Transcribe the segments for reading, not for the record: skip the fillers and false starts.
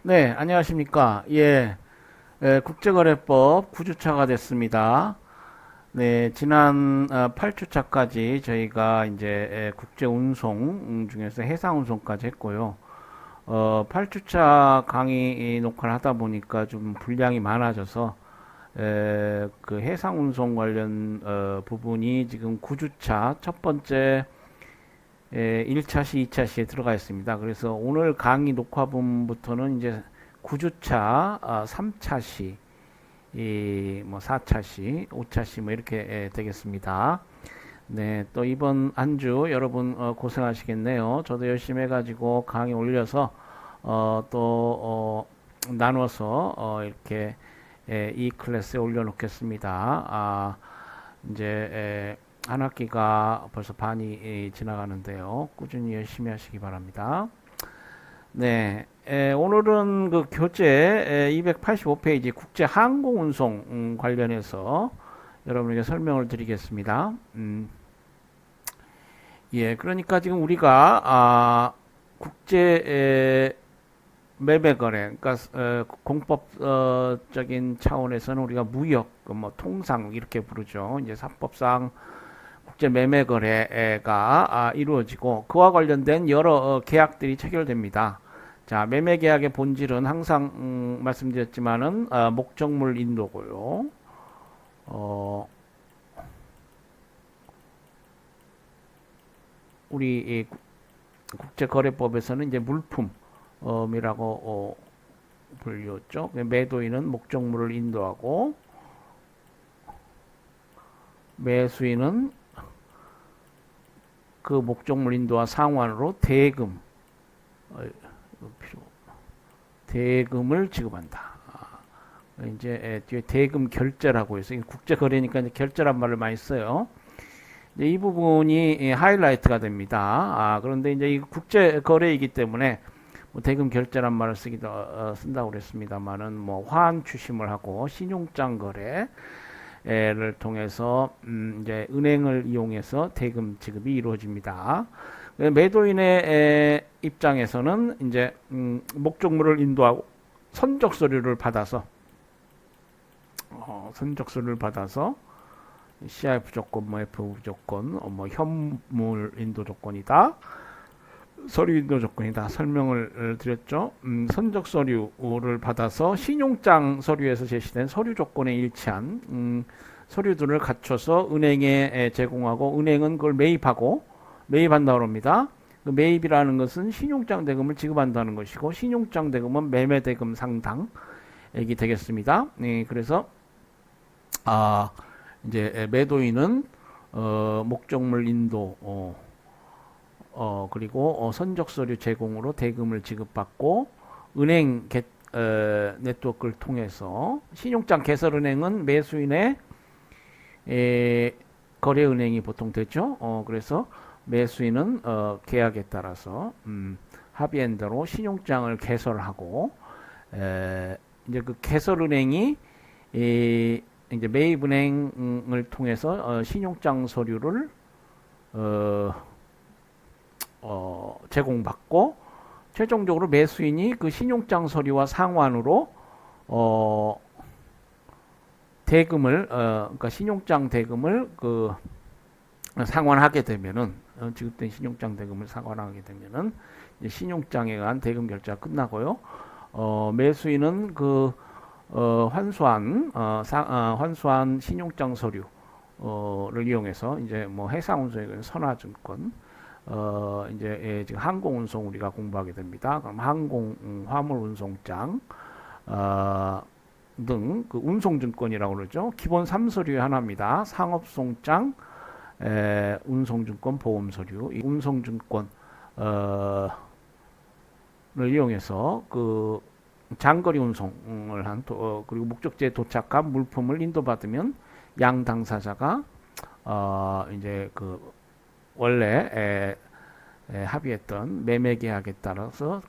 네, 안녕하십니까. 예, 국제거래법 9주차가 됐습니다. 네, 지난 8주차까지 저희가 이제 국제운송 중에서 해상운송까지 했고요. 8주차 강의 녹화를 하다 보니까 좀 분량이 많아져서 그 해상운송 관련 부분이 지금 9주차 첫 번째 1차시, 2차시에 들어가 있습니다. 그래서 오늘 강의 녹화분부터는 이제 9주차, 3차시, 뭐 4차시, 5차시 뭐 이렇게 되겠습니다. 네, 또 이번 한 주 여러분 고생하시겠네요. 저도 열심히 해가지고 강의 올려서 또 나눠서 이렇게 이 클래스에 올려놓겠습니다. 이제 한 학기가 벌써 반이 지나가는데요. 꾸준히 열심히 하시기 바랍니다. 네, 오늘은 그 교재 285페이지 국제 항공 운송 관련해서 여러분에게 설명을 드리겠습니다. 예, 그러니까 지금 우리가 국제 매매 거래, 그러니까 공법적인 차원에서는 우리가 무역, 뭐 통상 이렇게 부르죠. 이제 사법상 국제 매매 거래가 이루어지고 그와 관련된 여러 계약들이 체결됩니다. 자, 매매 계약의 본질은 항상 말씀드렸지만은 목적물 인도고요. 어, 우리 이 국제거래법에서는 이제 물품이라고 불리웠죠. 매도인은 목적물을 인도하고 매수인은 그 목적물 인도와 상환으로 대금을 지급한다. 이제 뒤에 대금 결제라고 해서 국제 거래니까 이제 결제란 말을 많이 써요. 이제 이 부분이 하이라이트가 됩니다. 그런데 이제 이 국제 거래이기 때문에 뭐 대금 결제란 말을 쓴다고 그랬습니다만은 뭐 화환 추심을 하고 신용장 거래를 통해서 이제 은행을 이용해서 대금 지급이 이루어집니다. 매도인의 입장에서는 이제 목적물을 인도하고 선적 서류를 받아서 CIF 조건, 뭐 FV 조건, 뭐 현물 인도 조건이다, 서류 인도 조건이다 설명을 드렸죠. 선적 서류를 받아서 신용장 서류에서 제시된 서류 조건에 일치한 서류들을 갖춰서 은행에 제공하고 은행은 그걸 매입한다고 합니다. 그 매입이라는 것은 신용장 대금을 지급한다는 것이고 신용장 대금은 매매 대금 상당액이 되겠습니다. 네, 그래서 이제 매도인은 목적물 인도 그리고 선적 서류 제공으로 대금을 지급받고 은행 네트워크를 통해서 신용장 개설은행은 매수인의 거래은행이 보통 되죠. 그래서 매수인은 계약에 따라서 합의한 대로 신용장을 개설하고 이제 그 개설은행이 이제 매입은행을 통해서 신용장 서류를 제공받고 최종적으로 매수인이 그 신용장 서류와 상환으로 대금을 그러니까 신용장 대금을 그 상환하게 되면은 지급된 신용장 대금을 상환하게 되면은 이제 신용장에 의한 대금 결제가 끝나고요. 매수인은 그 환수한 신용장 서류를 이용해서 이제 뭐 해상운송에 선화증권 이제 지금 항공운송 우리가 공부하게 됩니다. 그럼 화물운송장 등 그 운송증권이라고 그러죠. 기본 3서류의 하나입니다. 상업송장, 운송증권, 보험서류. 이 운송증권을 이용해서 그 장거리 운송을 그리고 목적지에 도착한 물품을 인도받으면 양 당사자가 이제 그 원래 합의했던 매매 계약에 따라서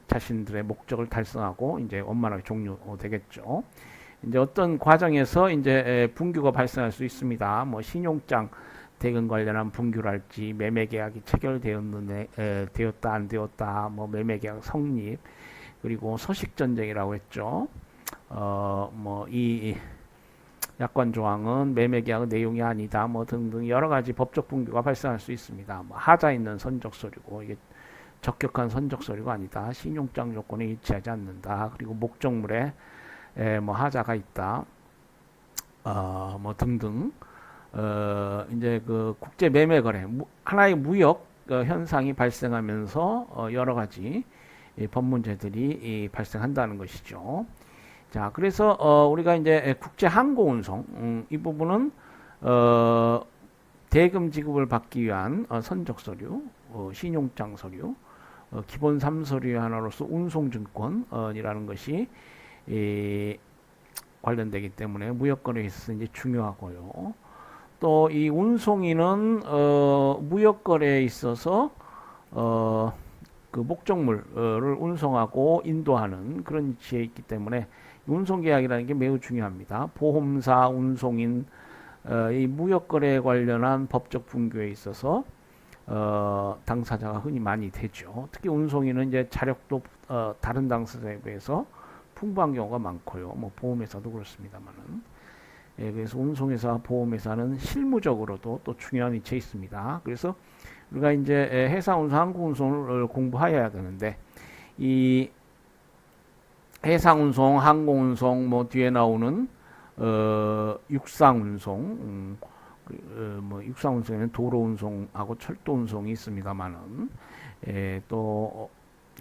자신들의 목적을 달성하고 이제 원만하게 종료되겠죠. 이제 어떤 과정에서 이제 분규가 발생할 수 있습니다. 뭐 신용장 대금 관련한 분규랄지 매매 계약이 체결되었는데 되었다 안 되었다, 뭐 매매 계약 성립 그리고 서식 전쟁이라고 했죠. 이 약관 조항은 매매 계약 내용이 아니다. 뭐 등등 여러 가지 법적 분규가 발생할 수 있습니다. 뭐 하자 있는 선적 서류고 이게 적격한 선적 서류가 아니다. 신용장 조건에 일치하지 않는다. 그리고 목적물에 뭐 하자가 있다. 뭐 등등. 이제 그 국제 매매 거래 하나의 무역 현상이 발생하면서 여러 가지 법 문제들이 발생한다는 것이죠. 자, 그래서 우리가 이제 국제 항공 운송 이 부분은 대금 지급을 받기 위한 선적 서류, 신용장 서류, 기본 3서류 하나로서 운송증권이라는 것이 관련되기 때문에 무역거래에 있어서 이제 중요하고요. 또 이 운송인은 무역거래에 있어서 그 목적물을 운송하고 인도하는 그런 위치에 있기 때문에 운송계약이라는 게 매우 중요합니다. 보험사, 운송인, 이 무역거래에 관련한 법적 분규에 있어서 당사자가 흔히 많이 되죠. 특히 운송인은 이제 자력도 다른 당사자에 비해서 풍부한 경우가 많고요. 뭐 보험회사도 그렇습니다만은. 예, 그래서 운송회사, 보험회사는 실무적으로도 또 중요한 위치에 있습니다. 그래서 우리가 이제 해상운송, 항공운송을 공부해야 되는데 이 해상운송, 항공운송, 뭐 뒤에 나오는 육상운송, 뭐 육상운송에는 도로운송하고 철도운송이 있습니다만은 또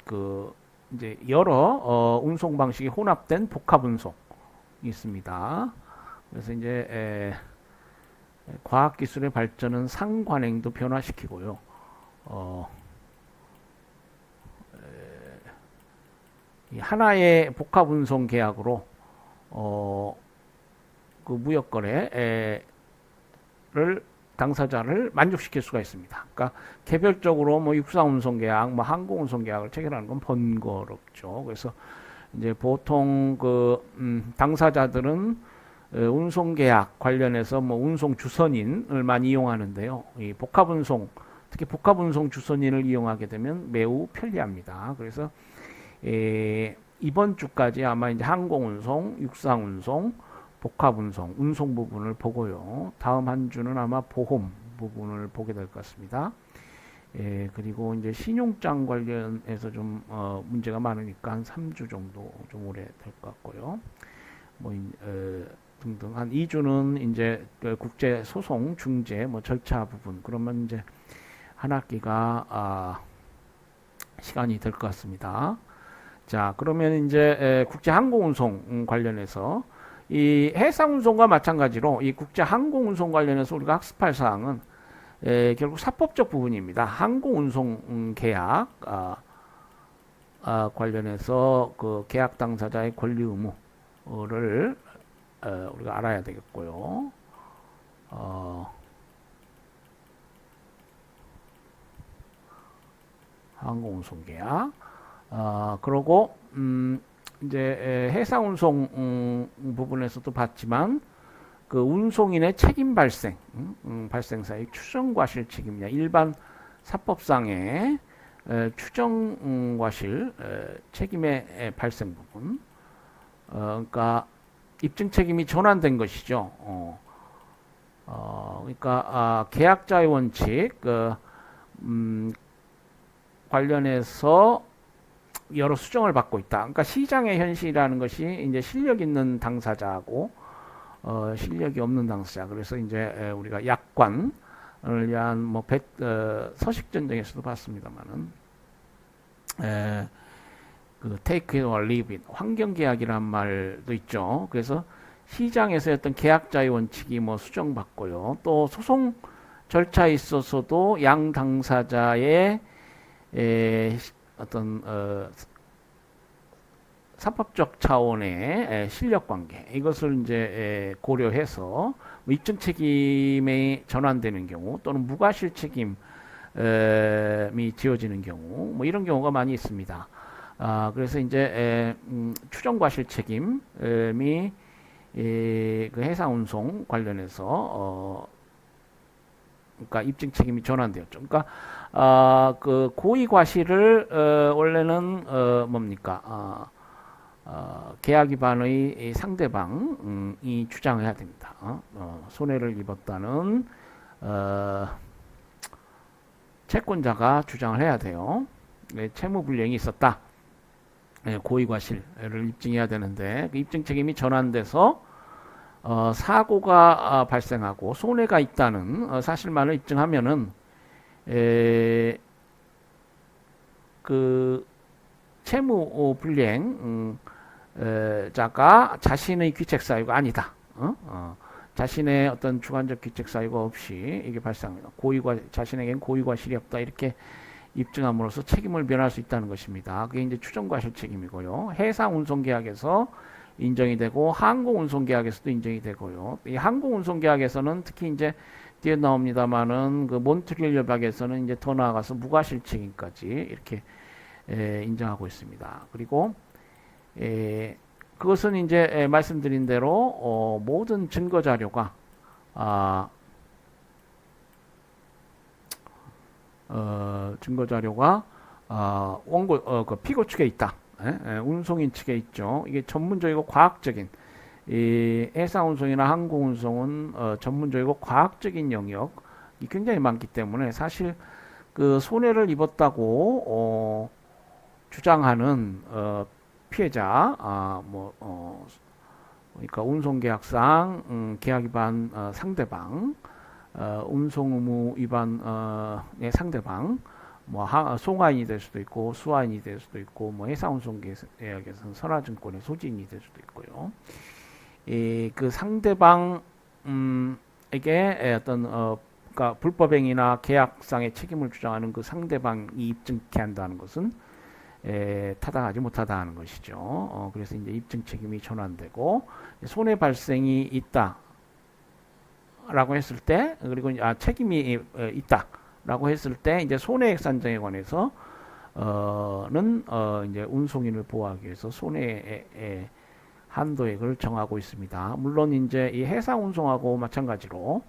그 이제 여러 운송 방식이 혼합된 복합운송이 있습니다. 그래서 이제 과학기술의 발전은 상관행도 변화시키고요. 이 하나의 복합운송 계약으로 그 무역거래를 당사자를 만족시킬 수가 있습니다. 그러니까 개별적으로 뭐 육상운송 계약, 뭐 항공운송 계약을 체결하는 건 번거롭죠. 그래서 이제 보통 그 당사자들은 운송계약 관련해서 뭐 운송 주선인을 많이 이용하는데요. 이 복합운송, 특히 복합운송 주선인을 이용하게 되면 매우 편리합니다. 그래서 이번 주까지 아마 이제 항공운송, 육상운송, 복합운송, 운송 부분을 보고요. 다음 한 주는 아마 보험 부분을 보게 될 것 같습니다. 그리고 이제 신용장 관련해서 좀 문제가 많으니까 한 3주 정도 좀 오래 될 것 같고요. 뭐 등등 한 2주는 이제 국제 소송 중재 뭐 절차 부분 그러면 이제 한 학기가 시간이 될 것 같습니다. 자, 그러면 이제 국제 항공운송 관련해서 이 해상운송과 마찬가지로 이 국제 항공운송 관련해서 우리가 학습할 사항은 결국 사법적 부분입니다. 항공운송 계약 관련해서 그 계약 당사자의 권리 의무를 우리가 알아야 되겠고요. 항공운송 계약. 그러고 이제 해상운송 부분에서도 봤지만 그 운송인의 책임 발생, 발생사의 추정과실 책임이냐 일반 사법상의 추정과실 책임의 발생 부분. 그러니까 입증 책임이 전환된 것이죠. 그러니까 계약자의 원칙 관련해서 여러 수정을 받고 있다. 그러니까 시장의 현실이라는 것이 이제 실력 있는 당사자하고 실력이 없는 당사자. 그래서 이제 우리가 약관을 위한 뭐 서식 전쟁에서도 봤습니다만은 그 take it or leave it 환경 계약이란 말도 있죠. 그래서 시장에서 어떤 계약자의 원칙이 뭐 수정받고요. 또 소송 절차에 있어서도 양 당사자의 어떤 사법적 차원의 실력 관계 이것을 이제 고려해서 입증 책임이 전환되는 경우 또는 무과실 책임이 지어지는 경우 뭐 이런 경우가 많이 있습니다. 그래서 이제 추정과실 책임이 그 해상운송 관련해서 그러니까 입증 책임이 전환되었죠. 그러니까 그 고의 과실을 원래는 뭡니까? 계약 위반의 상대방이 주장해야 됩니다. 손해를 입었다는 채권자가 주장을 해야 돼요. 채무 불이행이 있었다. 고의 과실을 입증해야 되는데 그 입증 책임이 전환돼서 사고가 발생하고 손해가 있다는 사실만을 입증하면은 그 채무 불이행 자가 자신의 귀책 사유가 아니다. 자신의 어떤 주관적 귀책 사유가 없이 이게 발생합니다. 자신에겐 고의 과실이 없다 이렇게 입증함으로써 책임을 면할 수 있다는 것입니다. 그게 이제 추정과실 책임이고요. 해상 운송 계약에서 인정이 되고 항공 운송 계약에서도 인정이 되고요. 이 항공 운송 계약에서는 특히 이제 뒤에 나옵니다만은 그 몬트리올 협약에서는 이제 더 나아가서 무과실 책임까지 이렇게 인정하고 있습니다. 그리고 그것은 이제 말씀드린 대로 모든 증거 자료가 원고 그 피고 측에 있다. 운송인 측에 있죠. 이게 전문적이고 과학적인 이 해상 운송이나 항공 운송은 전문적이고 과학적인 영역이 굉장히 많기 때문에 사실 그 손해를 입었다고 주장하는 피해자 그러니까 운송계약상 계약 위반 상대방 운송 의무 위반의 상대방 송화인이 될 수도 있고 수화인이 될 수도 있고 해상운송계약에서는 선화증권의 소지인이 될 수도 있고요. 그 상대방에게 어떤 그러니까 불법행위나 계약상의 책임을 주장하는 그 상대방이 입증케 한다는 것은 타당하지 못하다는 것이죠. 그래서 이제 입증 책임이 전환되고 손해 발생이 있다라고 했을 때 그리고 책임이 있다라고 했을 때 이제 손해액 산정에 관해서 이제 운송인을 보호하기 위해서 손해의 한도액을 정하고 있습니다. 물론 이제 이 해상 운송하고 마찬가지로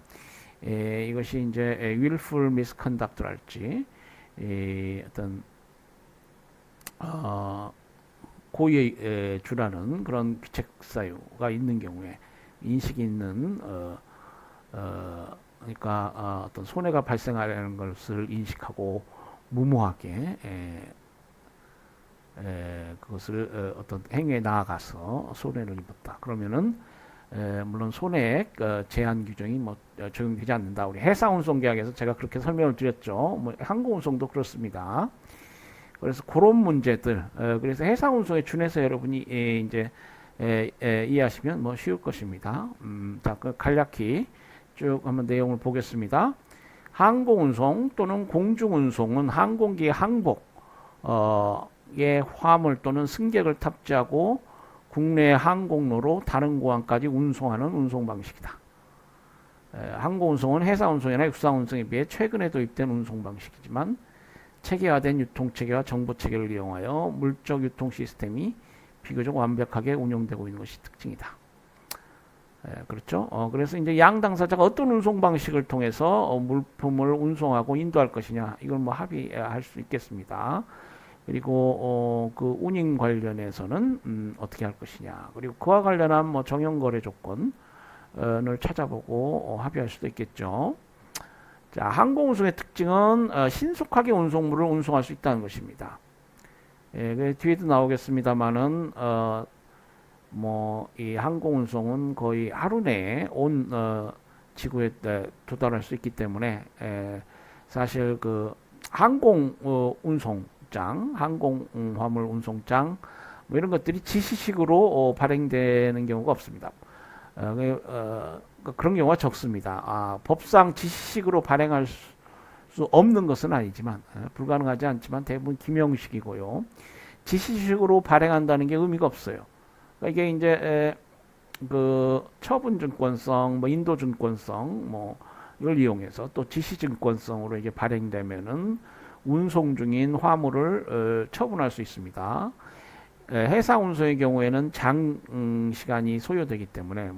이것이 이제 willful misconduct랄지 어떤 고의에 주라는 그런 귀책 사유가 있는 경우에 인식이 있는 그러니까 어떤 손해가 발생하는 것을 인식하고 무모하게 그것을 어떤 행위에 나아가서 손해를 입었다. 그러면은 물론 손해액 제한 규정이 적용되지 않는다. 우리 해상운송계약에서 제가 그렇게 설명을 드렸죠. 항공운송도 그렇습니다. 그래서 그런 문제들, 그래서 해상운송에 준해서 여러분이 이제 이해하시면 쉬울 것입니다. 자, 그 간략히 쭉 한번 내용을 보겠습니다. 항공운송 또는 공중운송은 항공기의 항복, 의 화물 또는 승객을 탑재하고 국내 항공로로 다른 공항까지 운송하는 운송 방식이다. 항공운송은 해상운송이나 육상운송에 비해 최근에 도입된 운송 방식이지만 체계화된 유통체계와 정보체계를 이용하여 물적 유통 시스템이 비교적 완벽하게 운영되고 있는 것이 특징이다. 그렇죠. 그래서 이제 양 당사자가 어떤 운송 방식을 통해서 물품을 운송하고 인도할 것이냐, 이걸 합의할 수 있겠습니다. 그리고 그 운임 관련해서는 어떻게 할 것이냐, 그리고 그와 관련한 정형거래 조건을 찾아보고 합의할 수도 있겠죠. 자, 항공운송의 특징은 신속하게 운송물을 운송할 수 있다는 것입니다. 뒤에도 나오겠습니다만은 이 항공운송은 거의 하루 내에 온 지구에 도달할 수 있기 때문에 사실 그 운송장, 항공 화물 운송장 이런 것들이 지시식으로 발행되는 경우가 없습니다. 그런 경우가 적습니다. 법상 지시식으로 발행할 수 없는 것은 아니지만 불가능하지 않지만 대부분 기명식이고요. 지시식으로 발행한다는 게 의미가 없어요. 그러니까 이게 이제 그 처분증권성, 인도증권성 이걸 이용해서 또 지시증권성으로 이게 발행되면은 운송 중인 화물을 처분할 수 있습니다. 해상 운송의 경우에는 시간이 소요되기 때문에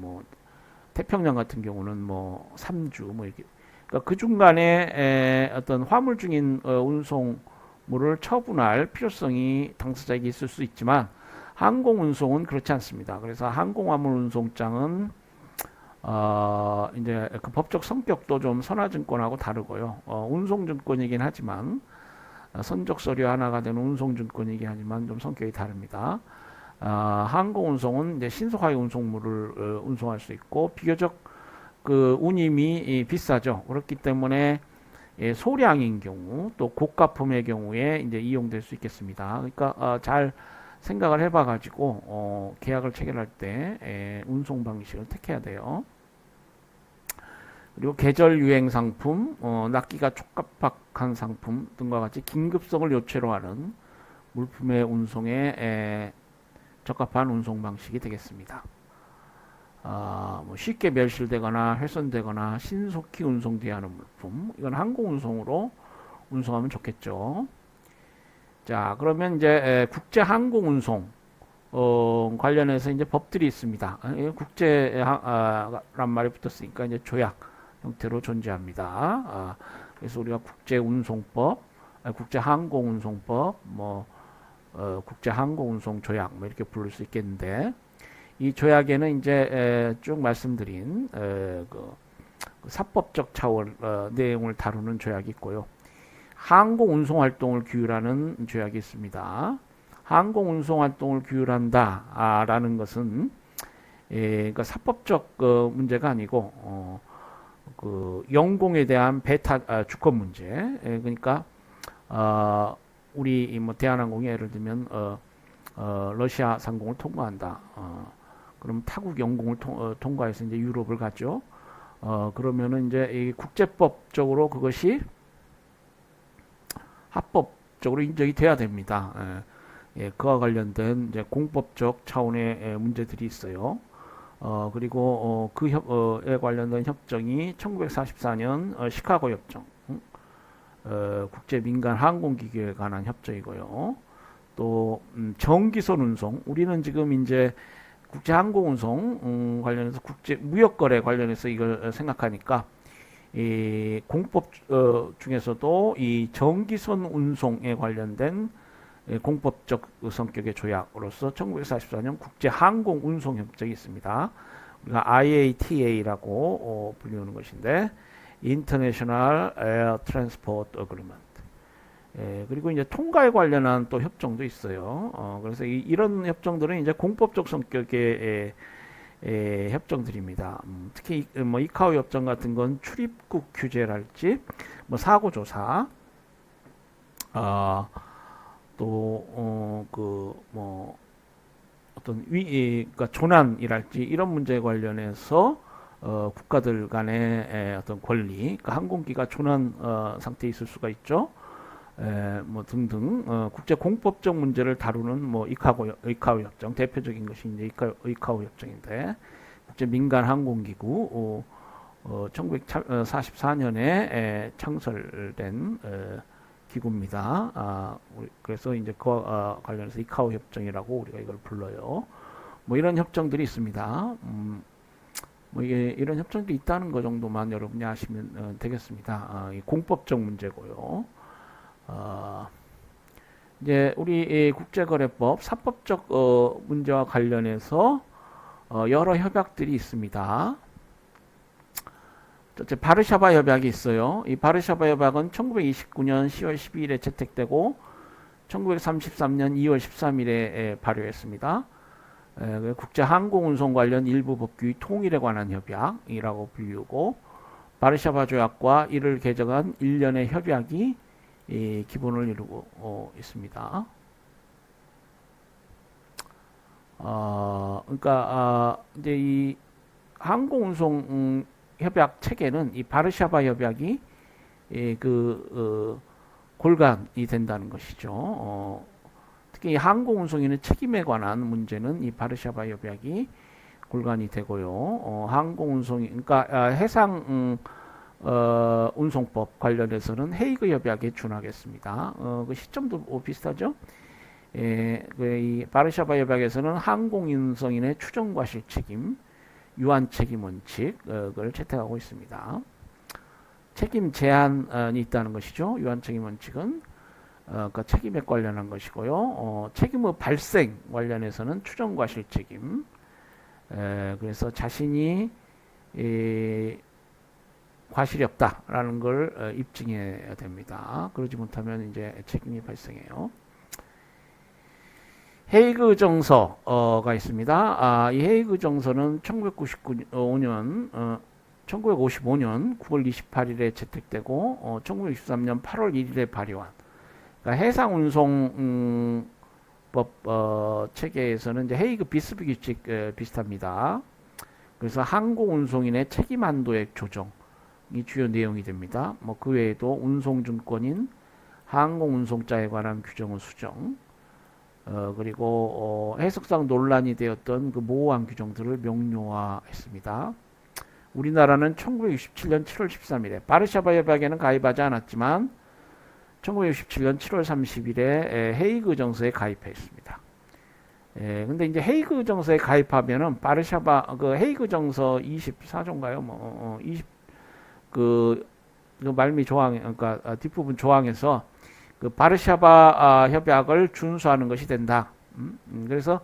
태평양 같은 경우는 3주 이렇게 그러니까 그 중간에 어떤 화물 중인 운송물을 처분할 필요성이 당사자에게 있을 수 있지만 항공 운송은 그렇지 않습니다. 그래서 항공 화물 운송장은 이제 그 법적 성격도 좀 선화증권하고 다르고요. 운송증권이긴 하지만 선적 서류 하나가 되는 운송증권이긴 하지만 좀 성격이 다릅니다. 항공 운송은 이제 신속하게 운송물을 운송할 수 있고 비교적 그 운임이 비싸죠. 그렇기 때문에 소량인 경우 또 고가품의 경우에 이제 이용될 수 있겠습니다. 그러니까 잘 생각을 해봐 가지고 계약을 체결할 때 운송 방식을 택해야 돼요. 그리고 계절 유행 상품, 납기가 촉박한 상품 등과 같이 긴급성을 요체로 하는 물품의 운송에 적합한 운송 방식이 되겠습니다. 뭐 쉽게 멸실되거나 훼손되거나 신속히 운송돼야 하는 물품, 이건 항공 운송으로 운송하면 좋겠죠. 자, 그러면 이제 국제 항공 운송 관련해서 이제 법들이 있습니다. 국제란 말이 붙었으니까 이제 조약 형태로 존재합니다. 그래서 우리가 국제운송법, 국제항공운송법, 국제항공운송조약 뭐 이렇게 부를 수 있겠는데, 이 조약에는 이제 쭉 말씀드린 그 사법적 차원 내용을 다루는 조약이 있고요. 항공 운송 활동을 규율하는 조약이 있습니다. 항공 운송 활동을 규율한다라는 것은 그러니까 사법적 문제가 아니고 그 영공에 대한 배타 주권 문제. 그러니까 우리 뭐 대한항공이 예를 들면 러시아 상공을 통과한다. 그럼 타국 영공을 통과해서 이제 유럽을 가죠. 그러면은 이제 이 국제법적으로 그것이 합법적으로 인정이 돼야 됩니다. 그와 관련된 이제 공법적 차원의 문제들이 있어요. 그리고 그에 관련된 협정이 1944년 시카고 협정, 국제 민간 항공기구에 관한 협정이고요. 또 정기선 운송, 우리는 지금 이제 국제 항공 운송 관련해서 국제 무역 거래 관련해서 이걸 생각하니까 이 공법 중에서도 이 정기선 운송에 관련된 공법적 성격의 조약으로서 1944년 국제 항공 운송 협정이 있습니다. 우리가 IATA라고 불리우는 것인데 International Air Transport Agreement. 그리고 이제 통과에 관련한 또 협정도 있어요. 그래서 이런 협정들은 이제 공법적 성격의 협정들입니다. 특히 뭐 이카오 협정 같은 건 출입국 규제랄지 뭐 사고 조사, 또 그 뭐 어떤 그러니까 조난이랄지 이런 문제에 관련해서 국가들 간의 어떤 권리, 그러니까 항공기가 조난 상태에 있을 수가 있죠. 뭐 등등 국제 공법적 문제를 다루는 뭐 이카오 협정, 대표적인 것이 이제 이카오 협정인데 국제 민간 항공기구 1944년에 창설된 기구입니다. 그래서 이제 그와 관련해서 이카오 협정이라고 우리가 이걸 불러요. 뭐 이런 협정들이 있습니다. 뭐 이게 이런 협정들이 있다는 것 정도만 여러분이 아시면 되겠습니다. 이 공법적 문제고요. 이제 우리 국제거래법 사법적 문제와 관련해서 여러 협약들이 있습니다. 첫째, 바르샤바 협약이 있어요. 이 바르샤바 협약은 1929년 10월 12일에 채택되고 1933년 2월 13일에 발효했습니다. 국제항공운송 관련 일부 법규의 통일에 관한 협약이라고 불리우고, 바르샤바 조약과 이를 개정한 일련의 협약이 기본을 이루고 있습니다. 그러니까 이제 이 항공운송 협약 체계는 이 바르샤바 협약이 골간이 된다는 것이죠. 특히 항공운송인의 책임에 관한 문제는 이 바르샤바 협약이 골간이 되고요. 항공운송이 그러니까 해상 운송법 관련해서는 헤이그 협약에 준하겠습니다. 그 시점도 비슷하죠. 이 바르샤바 협약에서는 항공운송인의 추정과실 책임, 유한 책임 원칙을 채택하고 있습니다. 책임 제한이 있다는 것이죠. 유한 책임 원칙은 그러니까 책임에 관련한 것이고요. 책임의 발생 관련해서는 추정과 실책임. 그래서 자신이 과실이 없다라는 걸 입증해야 됩니다. 그러지 못하면 이제 책임이 발생해요. 헤이그 정서가 있습니다. 이 헤이그 정서는 1955년 9월 28일에 채택되고 1963년 8월 1일에 발의한 그러니까 해상운송법 체계에서는 이제 헤이그 비스비 규칙 비슷합니다. 그래서 항공운송인의 책임 한도액 조정이 주요 내용이 됩니다. 뭐 그 외에도 운송증권인 항공운송자에 관한 규정의 수정, 그리고 해석상 논란이 되었던 그 모호한 규정들을 명료화했습니다. 우리나라는 1967년 7월 13일에 바르샤바 협약에는 가입하지 않았지만 1967년 7월 30일에 헤이그 정서에 가입했습니다. 근데 이제 헤이그 정서에 가입하면은 바르샤바 그 헤이그 정서 24조인가요? 그 말미 조항 그러니까 뒷부분 조항에서 그 바르샤바 협약을 준수하는 것이 된다. 그래서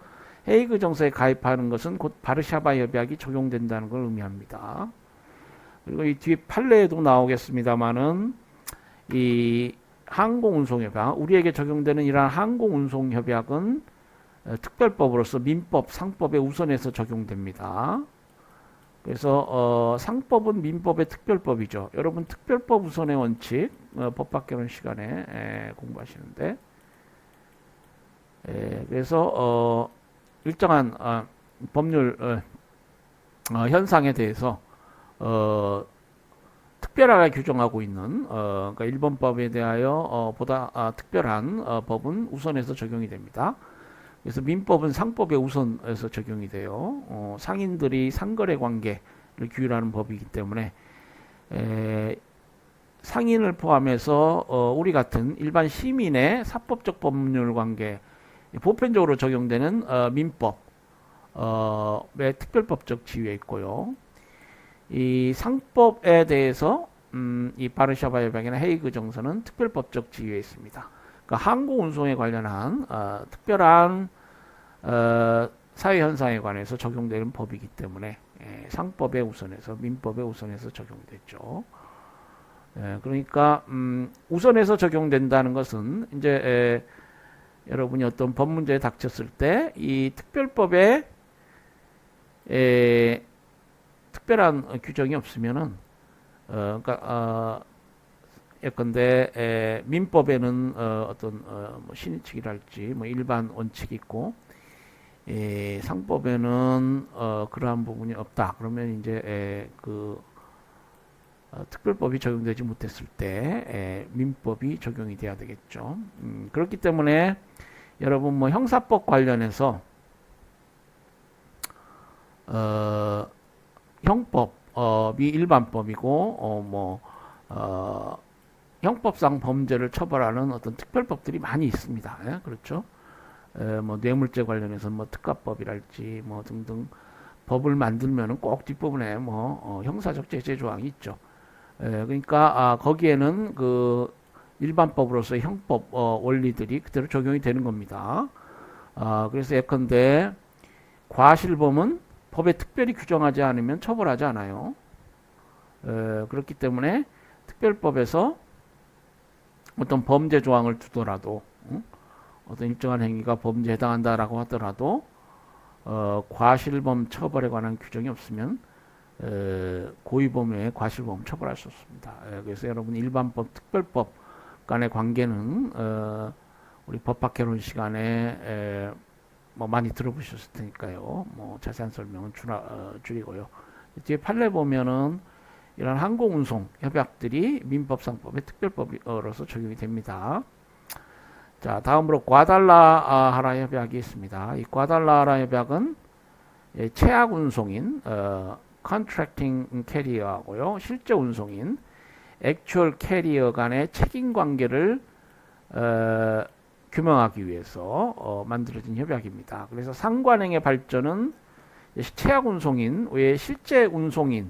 헤이그 정서에 가입하는 것은 곧 바르샤바 협약이 적용된다는 걸 의미합니다. 그리고 이 뒤에 판례에도 나오겠습니다만은 이 항공운송협약, 우리에게 적용되는 이러한 항공운송협약은 특별법으로서 민법, 상법에 우선해서 적용됩니다. 그래서 상법은 민법의 특별법이죠. 여러분 특별법 우선의 원칙 법학개론 시간에 공부하시는데 그래서 일정한 법률 현상에 대해서 특별하게 규정하고 있는 그러니까 일본법에 대하여 보다 특별한 법은 우선해서 적용이 됩니다. 그래서 민법은 상법에 우선해서 적용이 돼요. 상인들이 상거래 관계를 규율하는 법이기 때문에 상인을 포함해서 우리 같은 일반 시민의 사법적 법률 관계 보편적으로 적용되는 민법의 특별법적 지위에 있고요. 이 상법에 대해서 이 바르샤바 협약이나 헤이그 정서는 특별법적 지위에 있습니다. 그러니까 항공운송에 관련한 특별한 사회 현상에 관해서 적용되는 법이기 때문에 상법에 우선해서 민법에 우선해서 적용됐죠. 그러니까 우선해서 적용된다는 것은 이제 여러분이 어떤 법 문제에 닥쳤을 때 이 특별법에 특별한 규정이 없으면은 그러니까 예컨대 민법에는 어떤 뭐 신의칙이랄지 뭐 일반 원칙이 있고 상법에는 그러한 부분이 없다. 그러면 이제 그 특별법이 적용되지 못했을 때 민법이 적용이 돼야 되겠죠. 그렇기 때문에 여러분 뭐 형사법 관련해서 형법이 일반법이고 형법상 범죄를 처벌하는 어떤 특별법들이 많이 있습니다. 예? 그렇죠? 뭐 뇌물죄 관련해서 뭐 특가법이랄지 뭐 등등 법을 만들면은 꼭 뒷부분에 뭐 형사적 제재 조항이 있죠. 그러니까 거기에는 그 일반법으로서 형법 원리들이 그대로 적용이 되는 겁니다. 그래서 예컨대 과실범은 법에 특별히 규정하지 않으면 처벌하지 않아요. 그렇기 때문에 특별법에서 어떤 범죄 조항을 두더라도 어떤 일정한 행위가 범죄에 해당한다라고 하더라도 과실범 처벌에 관한 규정이 없으면 고의범 외에 과실범 처벌할 수 없습니다. 그래서 여러분 일반법, 특별법 간의 관계는 우리 법학개론 시간에 뭐 많이 들어보셨을 테니까요. 뭐 자세한 설명은 줄이고요. 뒤에 판례 보면은 이런 항공운송 협약들이 민법상법의 특별법으로서 적용이 됩니다. 자, 다음으로 과달라하라 협약이 있습니다. 이 과달라하라 협약은 최악 운송인 contracting carrier하고요, 실제 운송인 actual carrier 간의 책임 관계를 규명하기 위해서 만들어진 협약입니다. 그래서 상관행의 발전은 최악 운송인 외에 실제 운송인의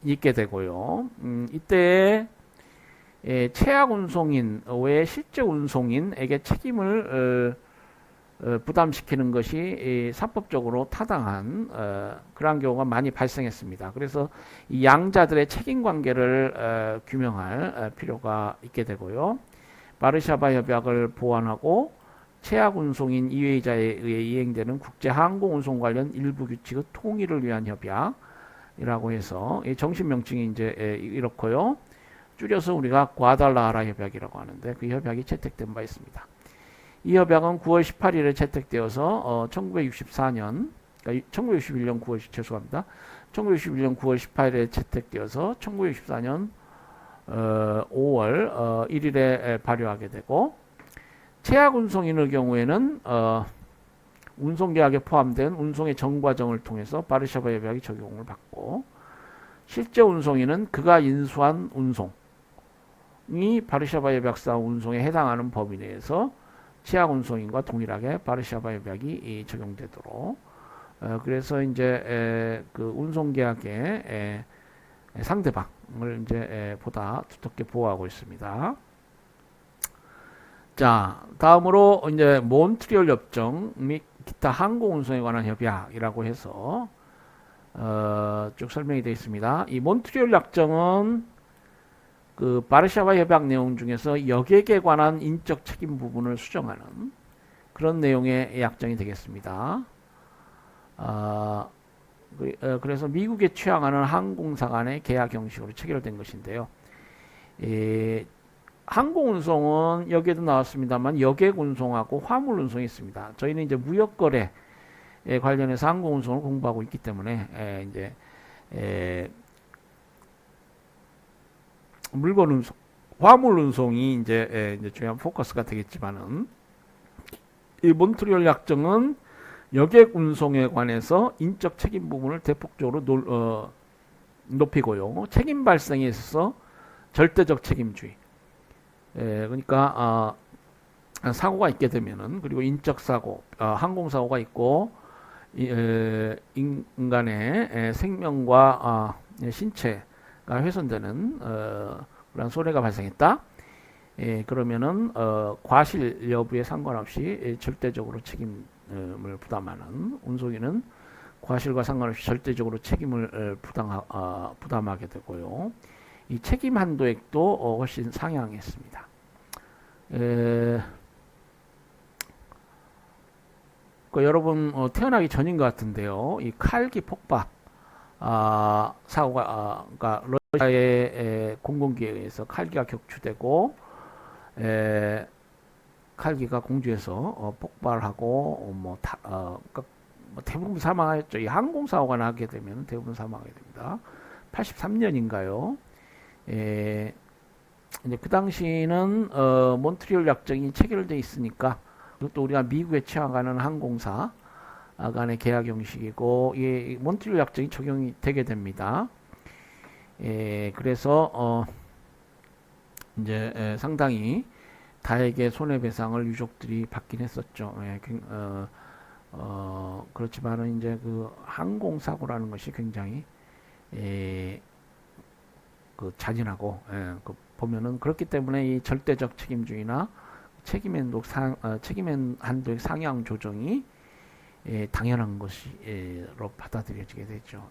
있게 되고요. 이때 최악 운송인 외 실제 운송인에게 책임을 부담시키는 것이 사법적으로 타당한 그러한 경우가 많이 발생했습니다. 그래서 이 양자들의 책임 관계를 규명할 필요가 있게 되고요. 바르샤바 협약을 보완하고 최악 운송인 이외자에 의해 이행되는 국제 항공 운송 관련 일부 규칙의 통일을 위한 협약이라고 해서 정식 명칭이 이제 이렇고요. 줄여서 우리가 과달라하라 협약이라고 하는데 그 협약이 채택된 바 있습니다. 이 협약은 9월 18일에 채택되어서 1964년, 그러니까 1961년 9월 죄송합니다. 1961년 9월 18일에 채택되어서 1964년 5월 1일에 발효하게 되고 최악 운송인의 경우에는 운송계약에 포함된 운송의 전 과정을 통해서 바르샤바 협약이 적용을 받고 실제 운송인은 그가 인수한 운송이 바르샤바 협약상 운송에 해당하는 범위 내에서 최악 운송인과 동일하게 바르샤바 협약이 적용되도록 그래서 이제 그 운송계약의 상대방을 이제 보다 두텁게 보호하고 있습니다. 자, 다음으로 이제 몬트리올 협정 및 기타 항공 운송에 관한 협약이라고 해서 쭉 설명이 되어 있습니다. 이 몬트리올 협정은 그 바르샤바 협약 내용 중에서 여객에 관한 인적 책임 부분을 수정하는 그런 내용의 약정이 되겠습니다. 그래서 미국에 취항하는 항공사 간의 계약 형식으로 체결된 것인데요. 항공 운송은 여기에도 나왔습니다만 여객 운송하고 화물 운송이 있습니다. 저희는 이제 무역 거래에 관련해서 항공 운송을 공부하고 있기 때문에 이제 물건 운송, 화물 운송이 이제 중요한 포커스가 되겠지만은 이 몬트리올 약정은 여객 운송에 관해서 인적 책임 부분을 대폭적으로 높이고요. 책임 발생에 있어서 절대적 책임주의. 그러니까 사고가 있게 되면은 그리고 인적 사고, 항공 사고가 있고 인간의 생명과 신체가 훼손되는 그런 손해가 발생했다. 그러면은 과실 여부에 상관없이 절대적으로 책임을 부담하는 운송인은 과실과 상관없이 절대적으로 책임을 부담하게 되고요. 이 책임 한도액도 훨씬 상향했습니다. 여러분 태어나기 전인 것 같은데요. 이 칼기 폭박 사고가 그러니까 러시아의 공군기에 의해서 칼기가 격추되고 칼기가 공주에서 폭발하고 그러니까 대부분 사망하였죠. 이 항공사고가 나게 되면 대부분 사망하게 됩니다. 83년인가요? 이제 그 당시는 몬트리올 약정이 체결돼 있으니까 또 우리가 미국에 취항하는 항공사 간의 계약 형식이고 이 몬트리올 약정이 적용이 되게 됩니다. 그래서 이제 상당히 다액의 손해배상을 유족들이 받긴 했었죠. 그렇지만은 이제 그 항공사고라는 것이 굉장히 그 잔인하고 보면은 그렇기 때문에 이 절대적 책임주의나 책임 한도의 상향 조정이 당연한 것으로 받아들여지게 되죠.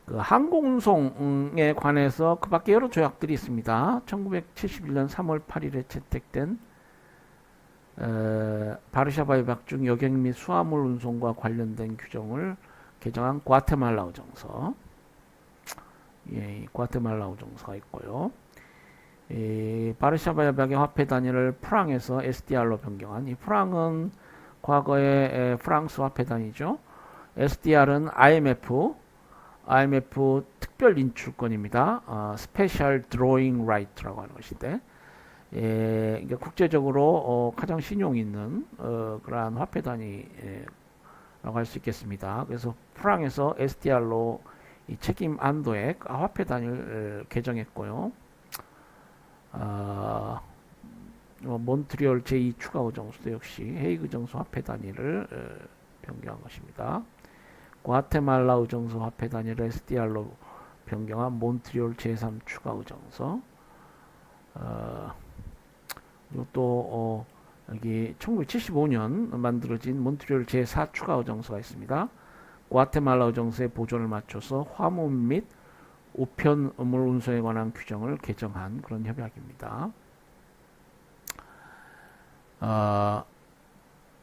그 항공운송에 관해서 그 밖에 여러 조약들이 있습니다. 1971년 3월 8일에 채택된 바르샤바 협약 중 여객 및 수화물 운송과 관련된 규정을 개정한 과테말라 의정서, 과테말라 의정서가 있고요. 바르샤바 협약의 화폐 단위를 프랑에서 SDR로 변경한 이 프랑은 과거의 프랑스 화폐 단위죠. SDR은 IMF 특별 인출권입니다. 스페셜 드로잉 라이트라고 하는 것인데, 이게 국제적으로 가장 신용 있는 그러한 화폐 단위라고 할 수 있겠습니다. 그래서 프랑에서 SDR로 이 책임 한도액 화폐 단위를 개정했고요. 몬트리올 제2 추가 의정수도 역시 헤이그 정수 화폐 단위를 변경한 것입니다. 과테말라 의정서 화폐 단위를 SDR로 변경한 몬트리올 제3 추가 의정서. 그리고 또 여기 1975년 만들어진 몬트리올 제4 추가 의정서가 있습니다. 과테말라 의정서의 보존을 맞춰서 화물 및 우편물 운송에 관한 규정을 개정한 그런 협약입니다.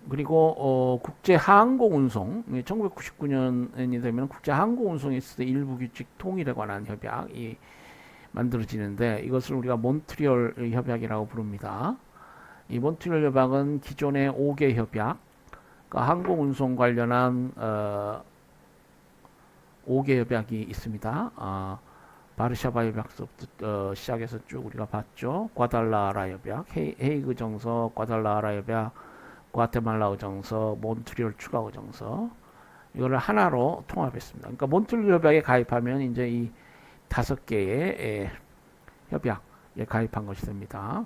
그리고 국제 항공 운송 1999년이 되면 국제 항공 운송에 있을 때 일부 규칙 통일에 관한 협약이 만들어지는데 이것을 우리가 몬트리올 협약이라고 부릅니다. 이 몬트리올 협약은 기존의 5개 협약, 그러니까 항공 운송 관련한 5개 협약이 있습니다. 바르샤바 협약서부터 시작해서 쭉 우리가 봤죠. 과달라하라 협약, 헤이그 정서, 과달라하라 협약, 과테말라 의정서, 몬트리올 추가 의정서, 이거를 하나로 통합했습니다. 그러니까 몬트리올 협약에 가입하면 이제 이 5개의 협약에 가입한 것이 됩니다.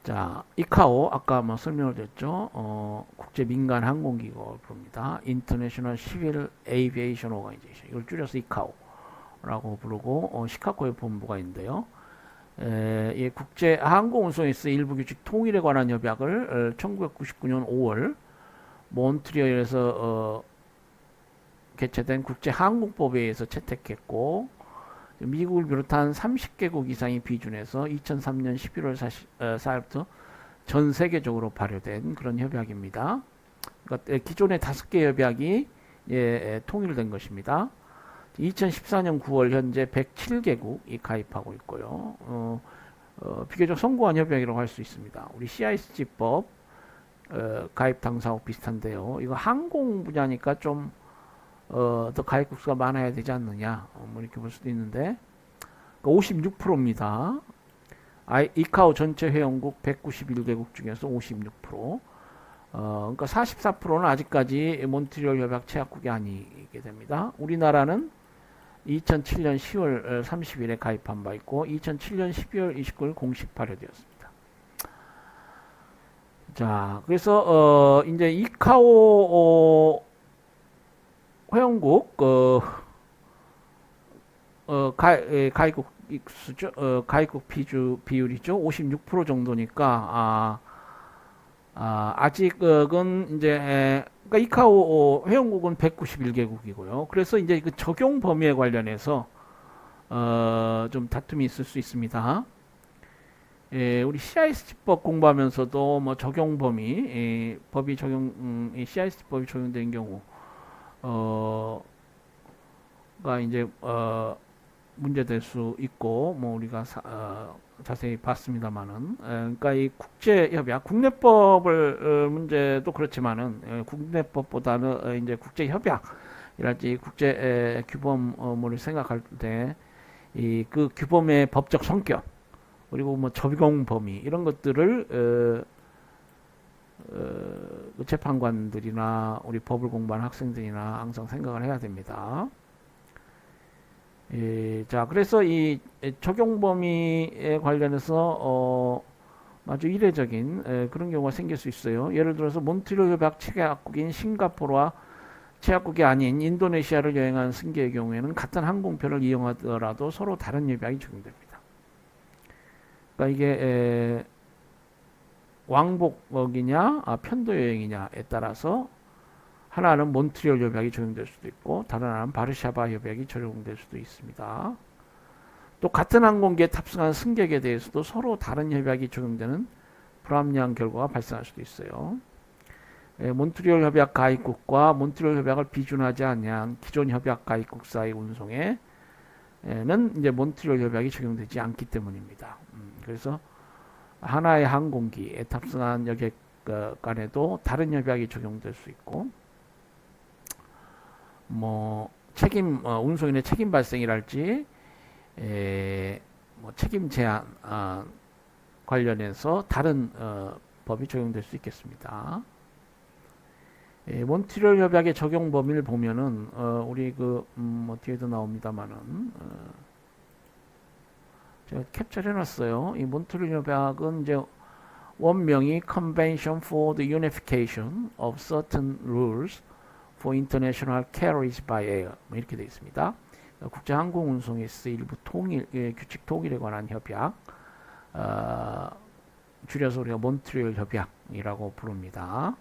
자, 이카오 아까 설명을 드렸죠. 국제 민간 항공기구를 부릅니다. International Civil Aviation Organization. 이걸 줄여서 이카오라고 부르고 시카고에 본부가 있는데요. 이 국제 항공 운송에 있어 일부 규칙 통일에 관한 협약을 1999년 5월 몬트리올에서 개최된 국제 항공법에 의해서 채택했고 미국을 비롯한 30개국 이상이 비준해서 2003년 11월 4일부터 전 세계적으로 발효된 그런 협약입니다. 그러니까 기존의 5개 협약이 통일된 것입니다. 2014년 9월 현재 107개국이 가입하고 있고요. 비교적 성공한 협약이라고 할 수 있습니다. 우리 CISG법 가입 당사국 비슷한데요. 이거 항공 분야니까 좀 더 가입국 수가 많아야 되지 않느냐, 뭐 이렇게 볼 수도 있는데 56%입니다. 이카오 전체 회원국 191개국 중에서 56%. 그러니까 44%는 아직까지 몬트리올 협약 체약국이 아니게 됩니다. 우리나라는 2007년 10월 30일에 가입한 바 있고 2007년 12월 29일 공식 발효되었습니다. 자, 그래서 이제 이카오 회원국 가입국 수죠, 가입국 비율이죠. 56% 정도니까 아직은 이제 그러니까 이카오 회원국은 191개국이고요. 그래서 이제 그 적용 범위에 관련해서 좀 다툼이 있을 수 있습니다. 우리 CISG법 공부하면서도 뭐 적용 범위, 법이 적용, CISG법이 적용되는 경우 가 이제 문제될 수 있고 뭐 우리가 자세히 봤습니다만은 그러니까 이 국제협약 국내법을 문제도 그렇지만은 국내법보다는 이제 국제협약이랄지 국제 규범을 생각할 때 이 그 규범의 법적 성격 그리고 뭐 적용 범위 이런 것들을 재판관들이나 우리 법을 공부하는 학생들이나 항상 생각을 해야 됩니다. 자, 그래서 이 적용 범위에 관련해서 아주 이례적인 그런 경우가 생길 수 있어요. 예를 들어서 몬트리올 협약 체약국인 싱가포르와 체약국이 아닌 인도네시아를 여행한 승객의 경우에는 같은 항공편을 이용하더라도 서로 다른 협약이 적용됩니다. 그러니까 이게 왕복이냐 편도 여행이냐에 따라서 하나는 몬트리올 협약이 적용될 수도 있고 다른 하나는 바르샤바 협약이 적용될 수도 있습니다. 또 같은 항공기에 탑승한 승객에 대해서도 서로 다른 협약이 적용되는 불합리한 결과가 발생할 수도 있어요. 몬트리올 협약 가입국과 몬트리올 협약을 비준하지 않은 기존 협약 가입국 사이 운송에는 이제 몬트리올 협약이 적용되지 않기 때문입니다. 그래서 하나의 항공기에 탑승한 여객 간에도 다른 협약이 적용될 수 있고 뭐 운송인의 책임 발생이랄지 뭐 책임 제한 관련해서 다른 법이 적용될 수 있겠습니다. 몬트리올 협약의 적용 범위를 보면은 우리 뭐 뒤에도 나옵니다만은 제가 캡처를 해놨어요. 이 몬트리올 협약은 이제 원명이 Convention for the Unification of Certain Rules for International Carriage by Air 뭐 이렇게 되어 있습니다. 국제항공운송에서 일부 통일, 규칙 통일에 관한 협약, 줄여서 우리가 몬트리올 협약이라고 부릅니다.